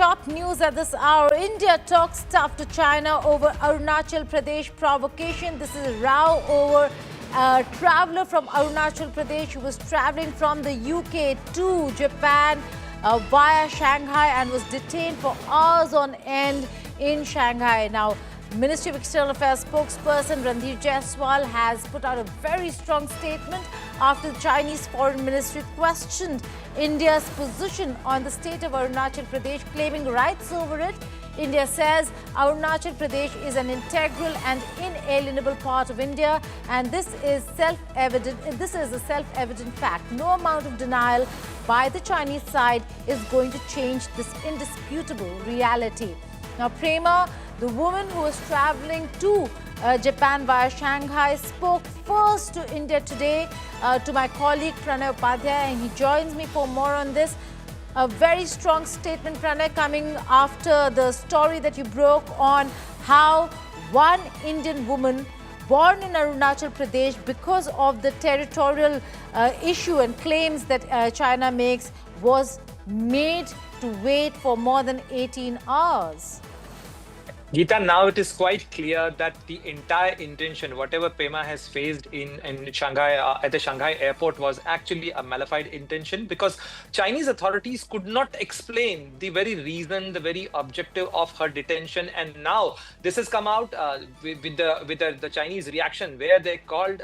top news at this hour. India talks tough to China over Arunachal Pradesh provocation. This is a row over a traveler from Arunachal Pradesh who was traveling from the UK to Japan via Shanghai and was detained for hours on end in Shanghai. Now, Ministry of External Affairs spokesperson Randhir Jaiswal has put out a very strong statement after the Chinese Foreign Ministry questioned India's position on the state of Arunachal Pradesh, claiming rights over it. India says Arunachal Pradesh is an integral and inalienable part of India, and this is self-evident. This is a self-evident fact. No amount of denial by the Chinese side is going to change this indisputable reality. Now, Prema, the woman who was traveling to Japan via Shanghai, spoke first to India today to my colleague Pranay Upadhyay, and he joins me for more on this. A very strong statement, Pranay, coming after the story that you broke on how one Indian woman born in Arunachal Pradesh, because of the territorial issue and claims that China makes, was made to wait for more than 18 hours. Geeta, now it is quite clear that the entire intention, whatever Pema has faced in Shanghai, at the Shanghai airport, was actually a malified intention, because Chinese authorities could not explain the very reason, the very objective of her detention. And now this has come out with the Chinese reaction, where they called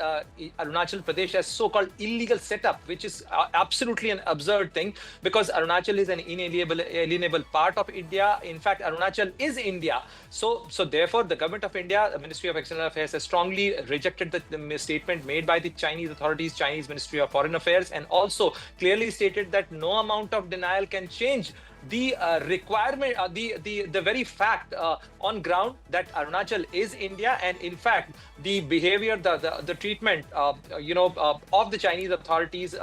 Arunachal Pradesh as so-called illegal setup, which is absolutely an absurd thing, because Arunachal is an inalienable part of India. In fact, Arunachal is India. So therefore, the government of India, the Ministry of External Affairs, has strongly rejected the statement made by the Chinese authorities, Chinese Ministry of Foreign Affairs, and also clearly stated that no amount of denial can change the requirement, the very fact on ground that Arunachal is India. And in fact, the behavior, the treatment, of the Chinese authorities,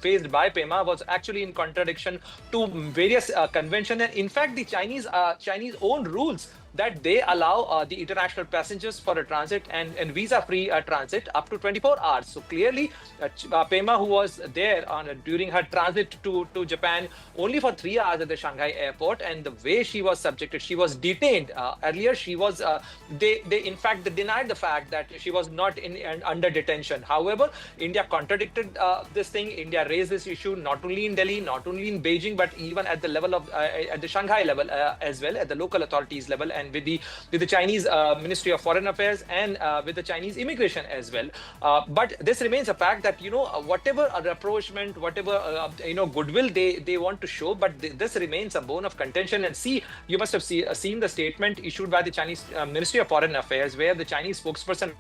faced by Pema, was actually in contradiction to various conventions, and in fact, the Chinese own rules that they allow the international passengers for a transit and visa-free transit up to 24 hours. So clearly, Pema, who was there during her transit to Japan only for 3 hours at the Shanghai airport, and the way she was subjected, she was detained. Earlier, she was, they denied the fact that she was not under detention. However, India contradicted this thing. India raised this issue not only in Delhi, not only in Beijing, but even at the level of, at the Shanghai level as well, at the local authorities level, and with the Chinese Ministry of Foreign Affairs, and with the Chinese immigration as well. But this remains a fact that, whatever rapprochement, whatever goodwill they want to show, but this remains a bone of contention. And see, you must have seen the statement issued by the Chinese Ministry of Foreign Affairs, where the Chinese spokesperson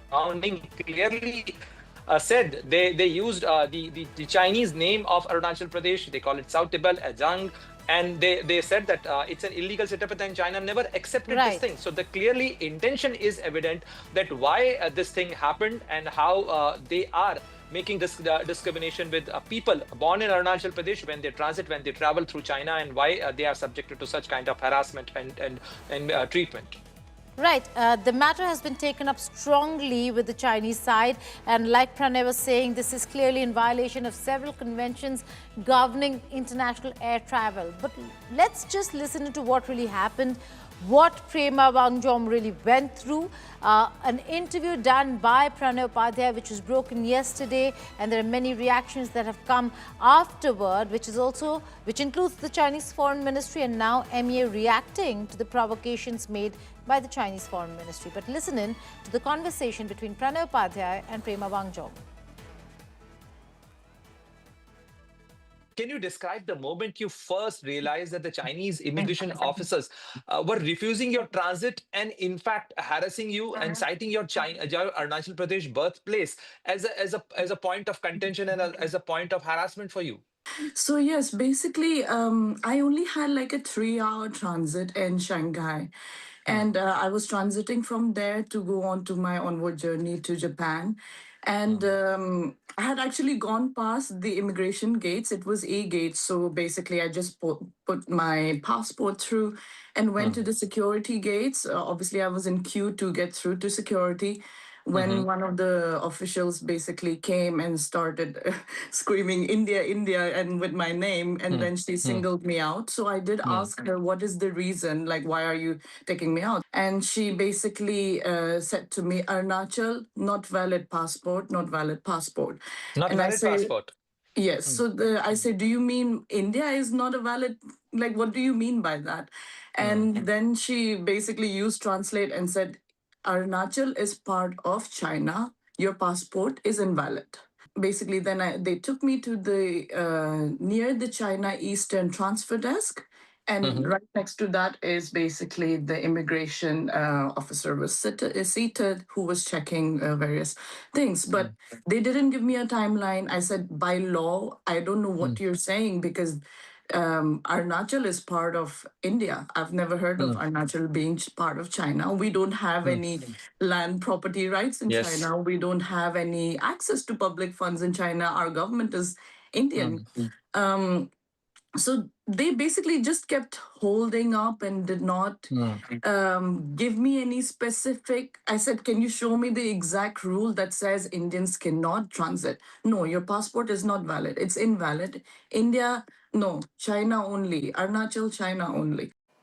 clearly said they used the Chinese name of Arunachal Pradesh. They call it South Tibet, Ajang. And they said that it's an illegal setup, and China never accepted this thing. So the clearly intention is evident that why this thing happened, and how they are making this discrimination with people born in Arunachal Pradesh when they transit, when they travel through China, and why they are subjected to such kind of harassment and treatment. Right. The matter has been taken up strongly with the Chinese side. And like Pranay was saying, this is clearly in violation of several conventions governing international air travel. But let's just listen to what really happened, what Prema Wangjom really went through. An interview done by Pranay Upadhyay, which was broken yesterday, and there are many reactions that have come afterward, which includes the Chinese Foreign Ministry and now MEA reacting to the provocations made by the Chinese Foreign Ministry. But listen in to the conversation between Pranay Upadhyay and Prema Wangjom. Can you describe the moment you first realized that the Chinese immigration officers were refusing your transit, and in fact harassing you and citing your Arunachal Pradesh birthplace as a point of contention and as a point of harassment for you? So yes, basically, I only had like a 3-hour transit in Shanghai. And I was transiting from there to go on to my onward journey to Japan. And I had actually gone past the immigration gates. It was A gate. So basically, I just put my passport through and went to the security gates. Obviously, I was in queue to get through to security. when one of the officials basically came and started screaming India, India, and with my name, and then she singled me out. So I did ask her, what is the reason? Like, why are you taking me out? And she basically said to me, Arunachal, not valid passport, not valid passport. Not And I valid say, passport. yes. So I say, do you mean India is not a valid? Like, what do you mean by that? And then she basically used translate and said, Arunachal is part of China. Your passport is invalid. Basically, then they took me to the near the China Eastern transfer desk. And right next to that is basically the immigration officer was seated who was checking various things. But they didn't give me a timeline. I said, by law, I don't know what you're saying because Arunachal is part of India. I've never heard of Arunachal being part of China. We don't have any land property rights in Yes. China. We don't have any access to public funds in China. Our government is Indian. So they basically just kept holding up and did not give me any specific. I said, can you show me the exact rule that says Indians cannot transit? No, your passport is not valid. It's invalid. India, no. China only. Arunachal, China only.